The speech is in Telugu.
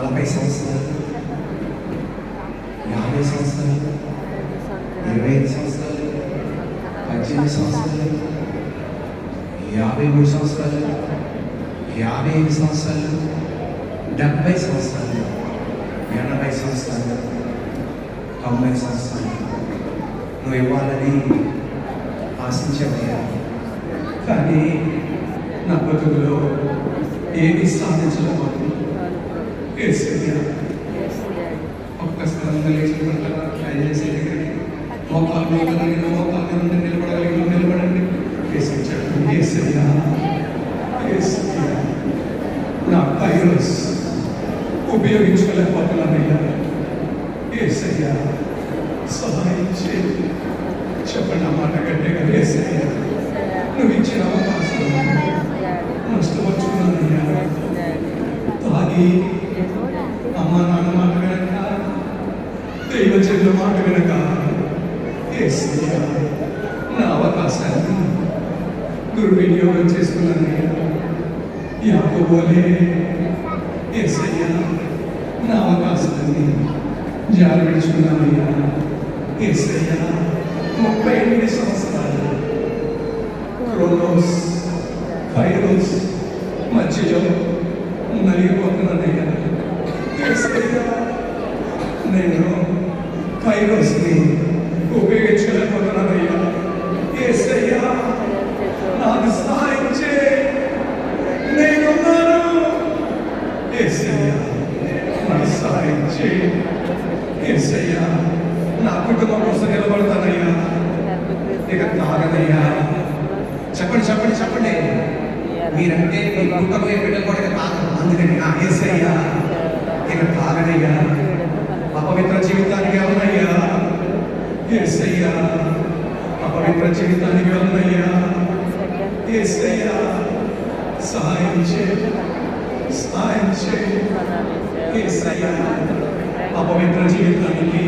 40 సంవత్సరాలు, 50 సంవత్సరాలు, 25 సంవత్సరాలు, 18 సంవత్సరాలు, 53 సంవత్సరాలు, 55 సంవత్సరాలు, 70 సంవత్సరాలు, 80 సంవత్సరాలు, 90 సంవత్సరాలు నువ్వు ఇవ్వాలని ఆశించవయ్యా. కానీ నా బతుకులో ఏమి సాధించలేకపోతుంది. ఒక్కసారి లేచిపోతారా ట్రై చేసే దగ్గరికి మోకాలు నుండి నిలబడండి. ఏసయ్యా నా కైరోస్ ఉపయోగించుకోలేకపోతున్నానయ్యా. ఏసయ్యా సహాయం చేయి. చెప్పండి అన్నమాట గట్టిగా. ఏసయ్యా నువ్వు ఇచ్చిన అవకాశం నష్టపరుచుకున్నానయ్యా. తాగి అమ్మ నాన్న మాట వినక, దైవజనుల మాట వినక ఏసయ్యా నా అవకాశాన్ని దుర్వినియోగం చేసుకున్నానయ్యా. యాకోబోలే ఏసయ్యా నా అవకాశాన్ని జారి విడుచుకున్నానయ్యా. ఏసయ్యా 38 సంవత్సరాలు క్రోనోస్ కైరోస్ మధ్యలో నలిగిపోతున్నానయ్యా. ఏసయ్యా నేను కైరోస్ని ఉపయోగించలేకపోతున్నానయ్యా. ఏసయ్యా నాకు సహాయం చేయి. నేనున్నాను. ఏసయ్యా నాకు సహాయం చేయి. ఏసయ్యా నా కుటుంబం కోసం నిలబడతానయ్యా. ఇక తాగనయ్యా. చెప్పండి మీరంటే మీ కుటుంబం బిడ్డలు కూడా తాగదు. అందుకని ఏసయ్యా ఇక తాగనయ్యా. అపవిత్ర జీవితానికి అవునయ్యా. ఏసయ్యా అపవిత్ర జీవితానికి అవునయ్యా. ఏసయ్యా సహాయం చేయి. ఏసయ్యా అపవిత్ర జీవితానికి